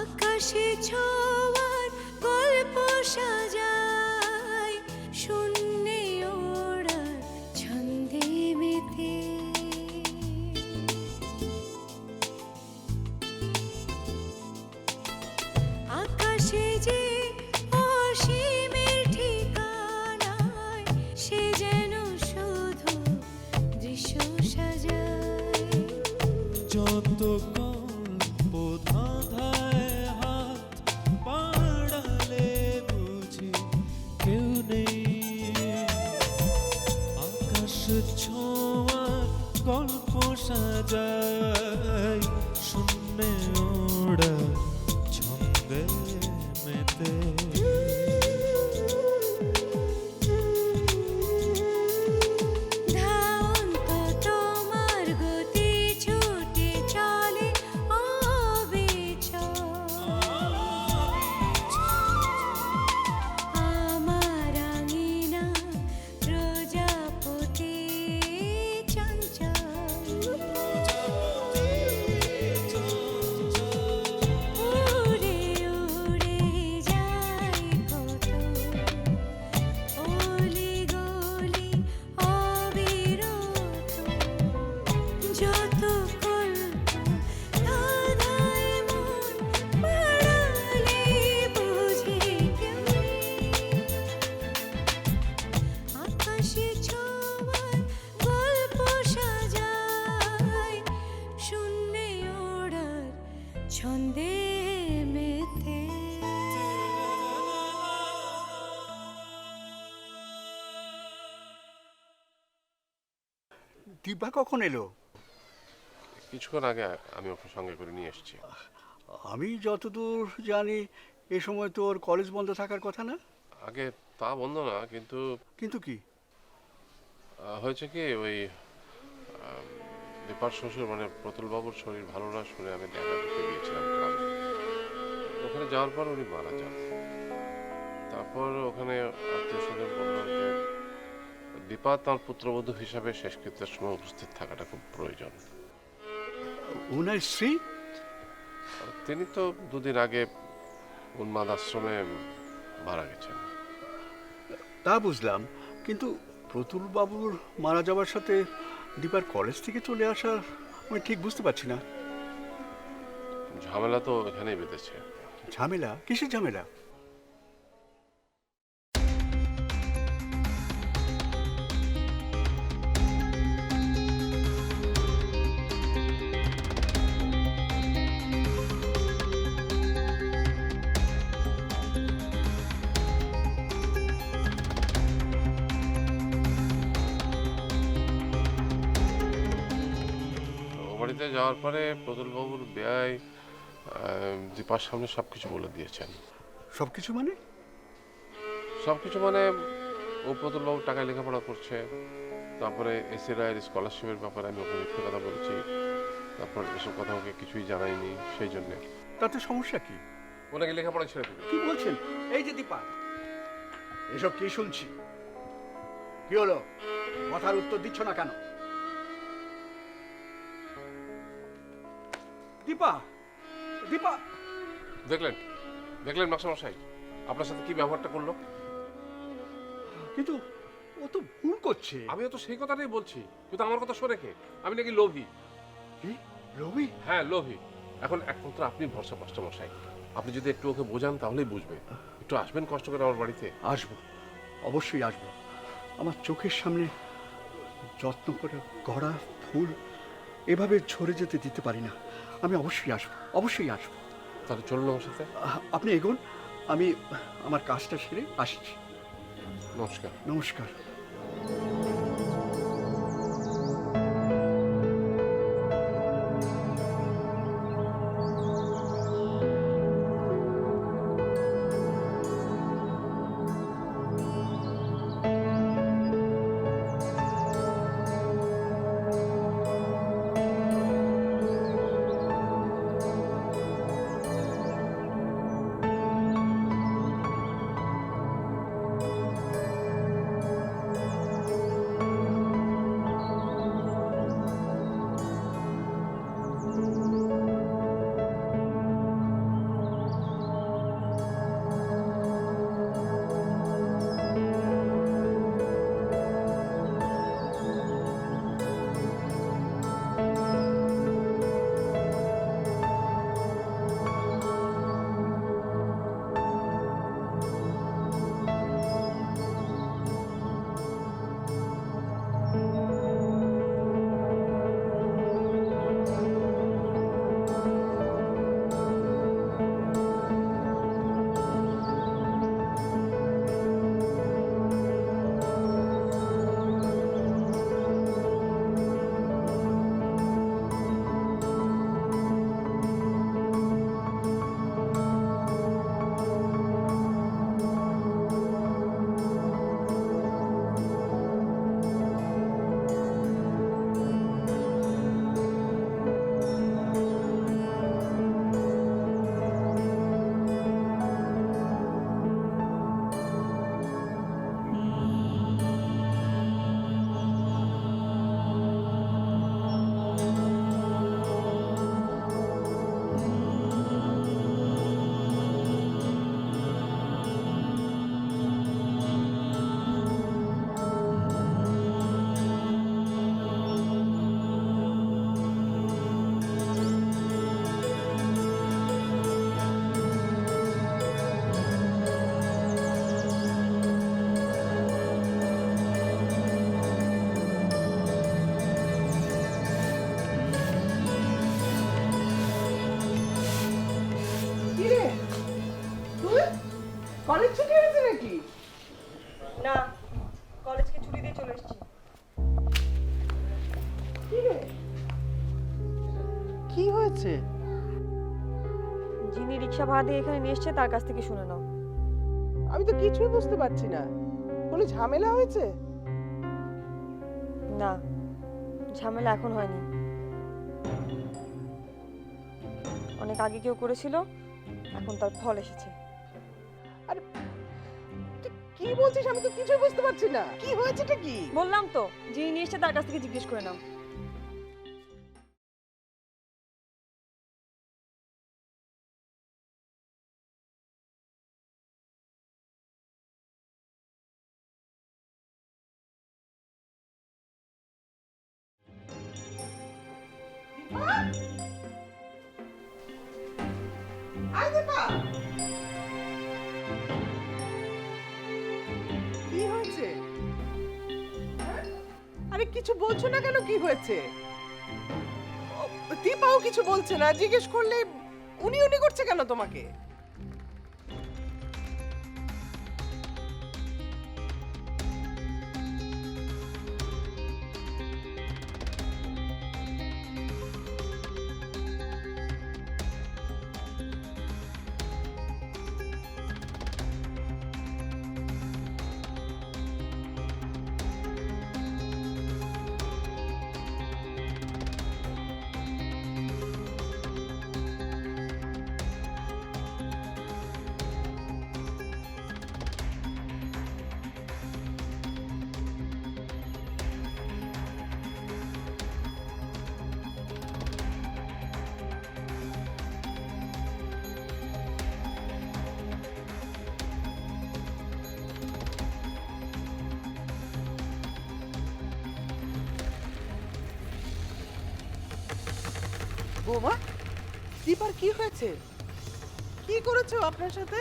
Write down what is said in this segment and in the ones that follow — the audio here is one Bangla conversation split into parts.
আকাশে ছোঁয়ার গল্প সাজায়, শূন্যে ওড়ার ছন্দে মেতে। আকাশে যে অসীমের ঠিকানায়, সে যেন শুধু দৃশ্য সাজায়। যত গল্প ধাঁধায় হাত বাড়ালে বুঝি কেউ নেই, আকাশ ছোঁয়ার গল্প সাজায়, শূন্যে ওড়া ছন্দে মেতে। ধাউন্ত তোমার গতি ছুটে চলে অবিচল, আমার আঙিনা প্রজাপতি চঞ্চল। উড়ে উড়ে যাই কত অলি গলি অবিরত, যত কল্প ধাঁধায় মন বাড়ালে বুঝি কেউ নেই। আকাশে ছোঁয়ার গল্প সাজায়, শূন্যে ওড়ার ছন্দে মেতে। দিব্যা কখন এলো? কিছুক্ষণ আগে আমি ওকে সঙ্গে করে নিয়ে এসেছি। আমি যতদূর জানি এ সময় তো ওর কলেজ বন্ধ থাকার কথা না। আগে তা বন্ধ না, কিন্তু কিন্তু কি? হয়েছে কি, ওই দীপার শ্বশুর মানে প্রতুলবাবুর শরীর ভালো না শুনে আমি দেখা করতে গিয়েছিলাম গ্রামে। ওখানে যাওয়ার পর উনি মারা যান। তারপর ওখানে আত্মীয় স্বজন বলল যে দীপা তাঁর পুত্রবধূ হিসাবে শেষকৃত্যের সময় উপস্থিত থাকাটা খুব প্রয়োজন। উনার স্ত্রী? তিনি তো দুদিন আগে উন্মাদ আশ্রমে মারা গেছেন। তা বুঝলাম, কিন্তু প্রতুল বাবুর মারা যাওয়ার সাথে দীপার কলেজ থেকে চলে আসা আমি ঠিক বুঝতে পারছি না। ঝামেলা তো এখানেই বেঁধেছে। ঝামেলা? কিসের ঝামেলা? ও বাড়িতে যাওয়ার পরে প্রতুলবাবুর বেয়াই দীপার সামনে সবকিছু বলে দিয়েছেন। সবকিছু মানে? সবকিছু মানে ও প্রতুলবাবুর টাকায় লেখাপড়া করছে, তারপরে এসি রায়ের স্কলারশিপের ব্যাপারে আমি ওকে মিথ্যে কথা বলেছি, তারপর এসব কথা ওকে কিছুই জানাইনি, সেই জন্যে। তাতে সমস্যা কি? ও নাকি লেখাপড়া ছেড়ে দেবে। কি বলছেন? এই যে দীপা, এসব কি শুনছি? কি হলো? কথার উত্তর দিচ্ছ না কেন? দীপা, দীপা! দেখলেন দেখলেন মাস্টারমশাই আপনার সাথে কি ব্যবহারটা করলো? কিন্তু ও তো ভুল করছে। আমিও তো সেই কথাটাই বলছি, কিন্তু আমার কথা শোনে কে? আমি নাকি লোভী। কি? রবি? হ্যাঁ লোভী। এখন একমাত্র আপনি ভরসা মাস্টারমশাই, আপনি যদি একটু ওকে বোঝান তাহলেই বুঝবে। একটু আসবেন কষ্ট করে আমার বাড়িতে। আসবো, অবশ্যই আসবো। আমার চোখের সামনে যত্ন করে গড়া ফুল এভাবে ঝরে যেতে দিতে পারি না। আমি অবশ্যই আসবো, অবশ্যই আসবো। তাহলে চলুন আমার সাথে। আপনি এগোন, আমি আমার কাজটা সেরে আসছি। নমস্কার। নমস্কার। হচ্ছে? যিনি রিক্সা ভাড়া দিয়ে এখানে নিয়ে এসছে তার কাছ থেকে শুনে নাও। আমি তো কিছুই বুঝতে পারছি না। কোনো ঝামেলা হয়েছে? না, ঝামেলা এখন হয়নি। অনেক আগে কেউ করেছিল, এখন তার ফল এসেছে। আরে তুই কি বলছিস? আমি তো কিছুই বুঝতে পারছি না। কি হয়েছেটা কি? বললাম তো, যিনি নিয়ে এসছে তার কাছ থেকে জিজ্ঞেস করে নাও। আয় দীপা, কি হয়েছে? হ্যাঁ? আরে কিছু বলছো না কেন? কি হয়েছে? ও, দীপাও কিছু বলছে না। জিজ্ঞেস করলে উনি উনি করছে কেন তোমাকে? বৌমা, দীপার কি হয়েছে? কি করেছো আপনার সাথে?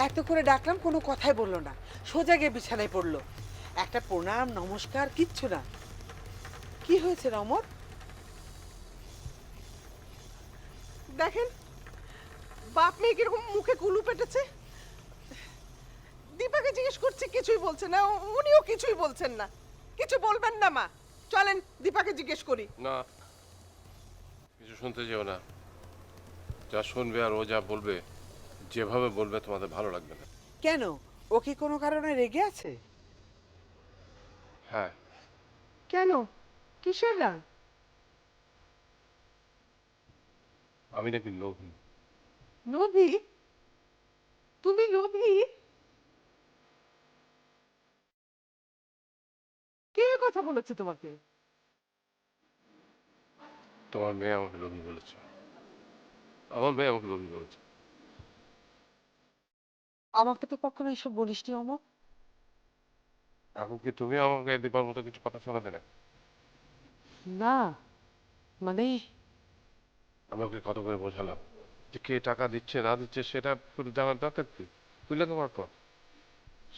এত করে ডাকলাম কোনো কথাই বললো না, সোজা গিয়ে বিছানায় পড়লো। একটা প্রণাম নমস্কার কিচ্ছু না। কি হয়েছে রমর? দেখেন বাপ মেয়ে কিরকম মুখে কুলু পেটেছে। দীপাকে জিজ্ঞেস করছি, কিছুই বলছে না। উনিও কিছুই বলছেন না। কিছু বলবেন না মা? চলেন দীপাকে জিজ্ঞেস করি। না, কিছু শুনতে যেও না। যা শুনবে আর ও যা বলবে, যেভাবে বলবে তোমাদের ভালো লাগবে না। কেন, ও কি কোনো কারণে রেগে আছে? হ্যাঁ, কেন? কিসের রাগ? আমি নাকি লোভী। লোভী? তুমি লোভী? কে কথা বলেছে তোমাকে? তোমার মেয়ে আমাকে লোভী বলেছে। আমার মেয়ে আমাকে লোভী বলেছে। আমাকে তো কখনো এসব বলিসনি অমর। এখন কি তুমি আমাকে দীপার মতো কিছু কথা শোনাতে না? না মানে আমি ওকে কত করে বোঝালাম যে কে টাকা দিচ্ছে না দিচ্ছে সেটা জানার দরকার কি? তুই লেখাপড়া কর।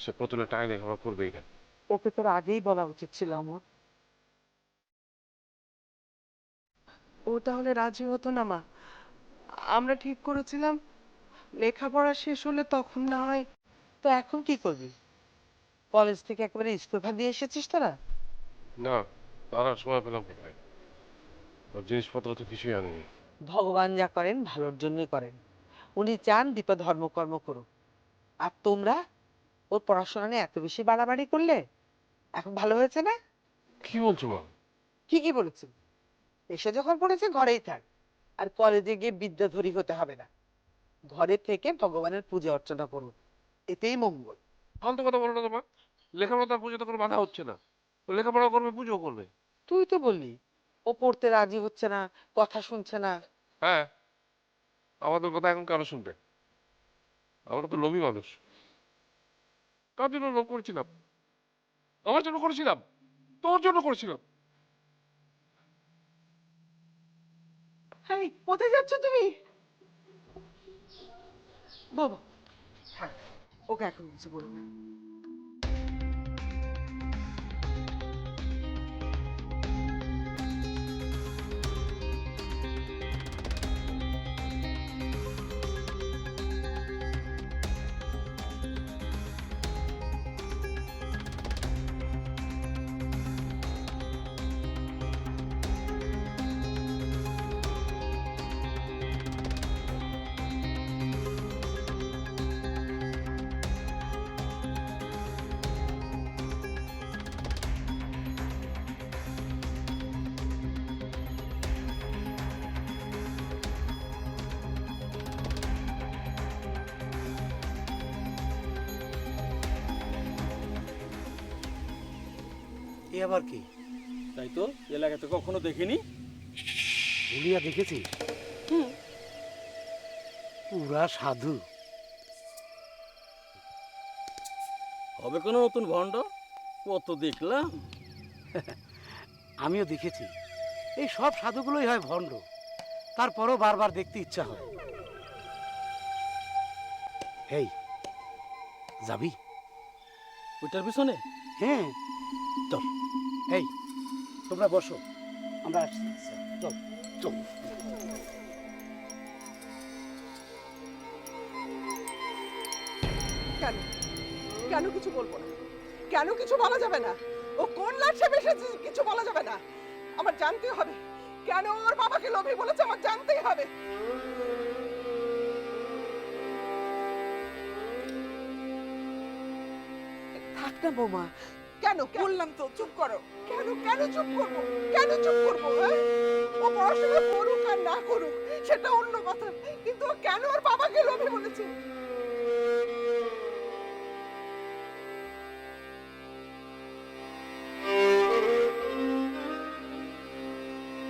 সে প্রথমে টাকা লেখাপড়া করবেই না। ওকে তোর আগেই বলা উচিত ছিল অমর। ও তাহলে রাজি হতো না মা? আমরা ঠিক করেছিলাম লেখাপড়া শেষ হলে তখন না হয়। তো এখন কি করবি? কলেজ থেকে একেবারে ইস্তফা দিয়ে এসেছিস তোরা? না, তার আর সময় পেলাম কোথায়? ওর জিনিসপত্র তো কিছুই আনেনি। ভগবান যা করেন ভালোর জন্যই করেন। উনি চান দীপা ধর্মকর্ম করুক। আর তোমরা ওর পড়াশোনা নিয়ে এত বেশি বাড়াবাড়ি করলে। এখন ভালো হয়েছে না? কি বলছো মা? ঠিকই বলেছি। এসে যখন পড়েছে ঘরেই থাক। আর কলেজে গিয়ে বিদ্যাধরী হতে হবে না। ঘরে থেকে ভগবানের পূজা অর্চনা করুন, এতেই মঙ্গল। ফালতু কথা বলো না তোমার। লেখাপড়া তার পুজোতে কোনো বাধা হচ্ছে না। ও লেখাপড়া করবে, পুজো করবে। তুই তো বললি ও পড়তে রাজি হচ্ছে না, কথা শুনছে না। হ্যাঁ, আমাদের কথা এখন কেন শুনবে? আমরা তো লোভী মানুষ। কার জন্য লোভ করেছিলাম? আমার জন্য করেছিলাম, তোর জন্য করেছিলাম। হ্যাঁ, কোথায় যাচ্ছ তুমি? বাবা থাক, ওকে এখন কিছু বলবো না। এ আবার কি? তাই তো, এলাকাতে কখনো দেখিনি। ভুলিয়া দেখেছি? পুরা সাধু। হবে কোনো নতুন ভণ্ড? কত দেখলাম। আমিও দেখেছি এই সব সাধুগুলোই হয় ভণ্ড, তারপরও বারবার দেখতে ইচ্ছা হয়। হেই, যাবি? ওইটার পিছনে? হ্যাঁ চল। এই তোমরা বসো, আমরা আসছি। চল চল। কেন কেন কিছু বলবো না? কেন কিছু বলা যাবে না? ও কোন লাশে বেসেছে কিছু বলা যাবে না? আমার জানতে হবে কেন ওর বাবাকে লোভী বলেছে, আমার জানতেই হবে। থাক না বৌমা, কেন বললাম তো চুপ করো। কেন কেন চুপ করবো? কেন চুপ করবো? হ্যাঁ? ও পড়াশোনা করুক আর না করুক সেটা অন্য কথা, কিন্তু ও কেন ওর বাবাকে লোভী বলেছে?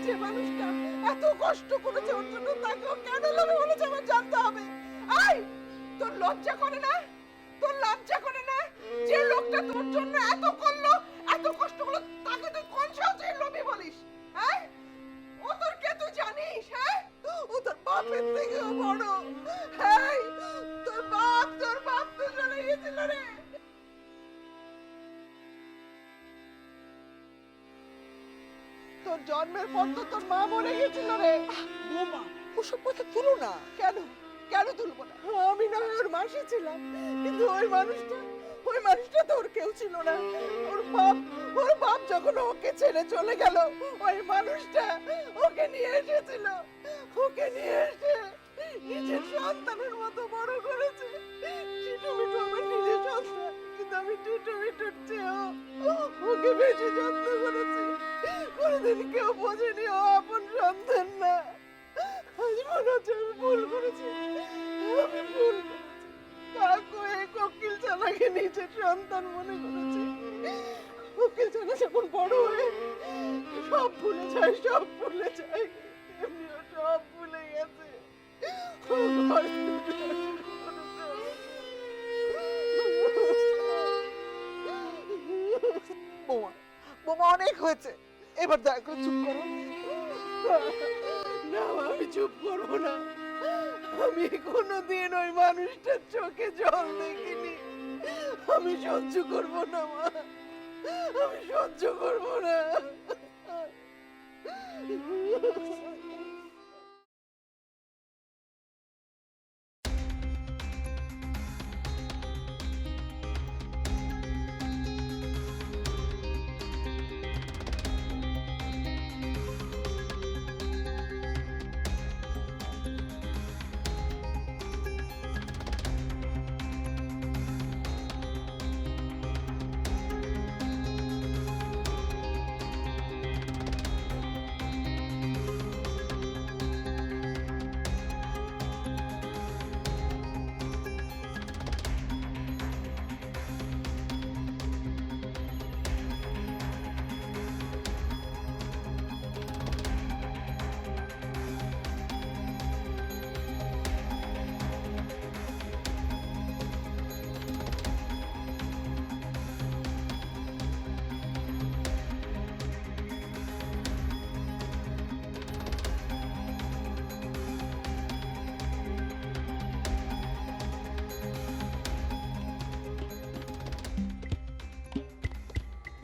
যে মানুষটা এত কষ্ট করেছে ওর জন্য, তাকে ও কেন লোভী বলেছে আমার জানতে হবে। আই, তোর লজ্জা করে না? তোর লজ্জা করে না? যে লোকটা তোর জন্য এত করলো, এত কষ্ট করলো, তাকে তুই কোন সাহসে লোভী বলিস? হ্যাঁ? ও তোর কে তুই জানিস? হ্যাঁ, ও তোর বাপের থেকেও বড়। হ্যাঁ, তোর বাপ তো চলে গেছিল রে। তোর জন্মের পর তো তোর মা মরে গেছিল রে। বৌমা, ওসব কথা তুলো না। কেন কেন তুলবো না? আমি না হয় ওর মাসি ছিলাম, কিন্তু ওই মানুষটা তো ওর কেউ ছিল না। ওর বাপ যখন ওকে ছেড়ে চলে গেল, ওই মানুষটা ওকে নিয়ে এসেছিল। ওকে নিয়ে এসে নিজের সন্তানের মতো বড় করেছে। টিটু মিটু আমার নিজের সন্তান, কিন্তু আমি টিটু মিটুর চেয়েও ওকে বেশি যত্ন করেছি। কোনোদিন কেউ বোঝেনি ও আপন সন্তান না। আজ মনে হচ্ছে আমি ভুল করেছি। আমি ভুল করেছি। কাকু এই কোকিল চালাকে নিজের সন্তান মনে করেছে। কোকিল চালা যখন বড় হয়ে সব ভুলে যায়, এমনিও সব ভুলে গেছে। ও কষ্ট বোমা, বোমা অনেক হয়েছে, এবার দয়া করে চুপ করো। না, আমি চুপ করবো না। আমি কোনোদিন ওই মানুষটার চোখে জল দেখিনি। আমি সহ্য করবো না মা, আমি সহ্য করবো না।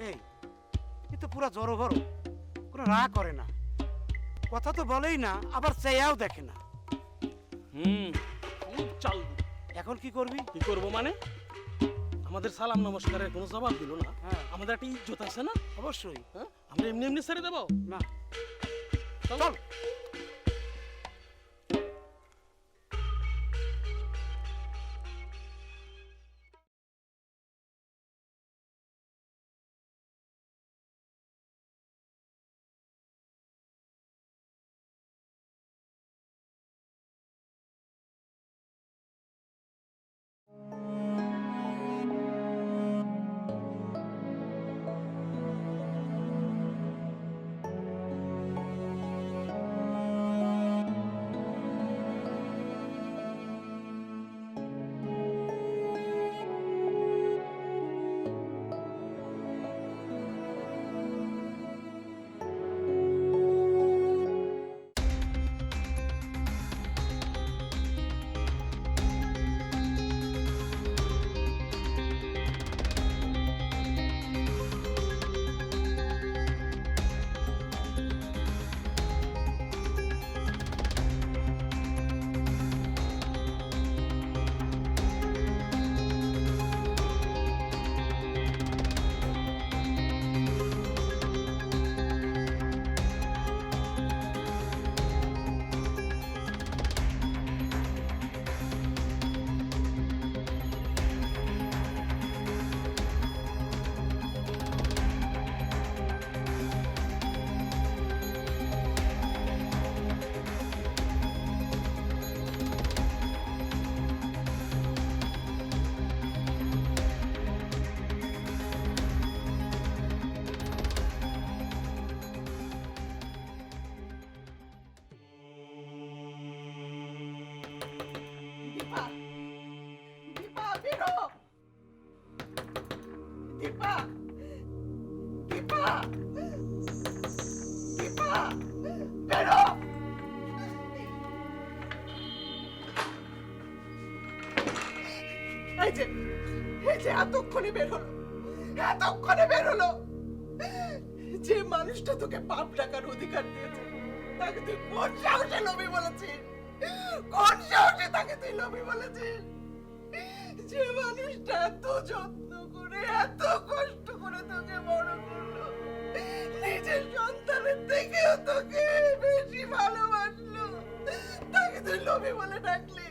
এই এ তো পুরা জড়ো বড়, কোনো রাগ করে না, কথা তো বলেই না, আবার চেয়াও দেখে না। খুব চাল। এখন কি করবি? কি করবো মানে? আমাদের সালাম নমস্কারের কোনো জবাব দিল না। হ্যাঁ আমাদের একটা ইজ্জত আছে না? অবশ্যই। হ্যাঁ, আমরা এমনি এমনি ছেড়ে দেবো না, চল। দীপা দীপা দীপা বেরো। এই যে এতক্ষণে বের হলো, এতক্ষণে বের হলো। যে মানুষটা তোকে পাপ ডাকার অধিকার দিয়েছে তাকে তুই কোন সাহসে লোভী বলেছিস? কোন সাহসে তাকে তুই লোভী বলেছিস? যে মানুষটা এত যত্ন করে এত কষ্ট করে তোকে বড় করলো, নিজের সন্তানের থেকেও তোকে বেশি ভালোবাসলো, তাকে তুই লোভী বলে ডাকলি?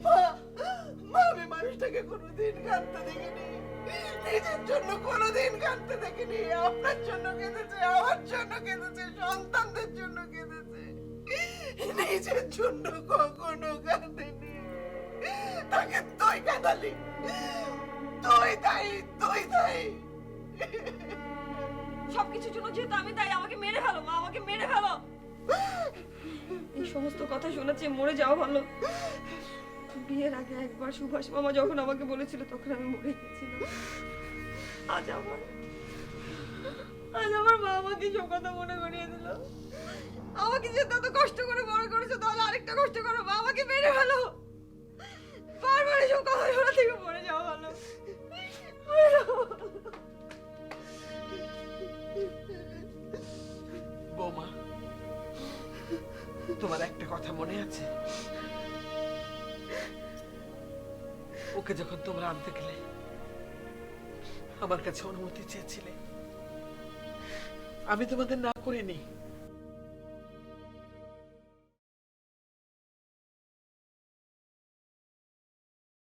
মা, আমি মানুষটাকে কোনোদিন কাঁদতে দেখিনি, নিজের জন্য কোনোদিন কাঁদতে দেখিনি। আপনার জন্য কেঁদেছে, আমার জন্য কেঁদেছে, সন্তানদের জন্য কেঁদেছে, নিজের জন্য কখনো কাঁদেনি। তাকে তুই কাঁদালি, তুই দায়ী। সবকিছুর জন্য যেহেতু আমি তাই, আমাকে মেরে ফেলো মা, আমাকে মেরে ফেলো। এই সমস্ত কথা শুনেছি, মরে যাওয়া ভালো। বিয়ের আগে একবার সুভাষ মামা যখন আমাকে বলেছিল তখন আমি মরে গেছিলাম। আজ আমার মা আমাকে সব কথা মনে করিয়ে দিল। আমাকে যে তত কষ্ট করে বড় করেছো, তাহলে আরেকটা কষ্ট করো মা, আমাকে মেরে ফেলো। বারবার এসব কথা শোনা থেকে মরে যাওয়া ভালো। বৌমা, তোমার একটা কথা মনে আছে? ওকে যখন তোমরা আনতে গেলে আমার কাছে অনুমতি চেয়েছিলে, আমি তোমাদের না করিনি।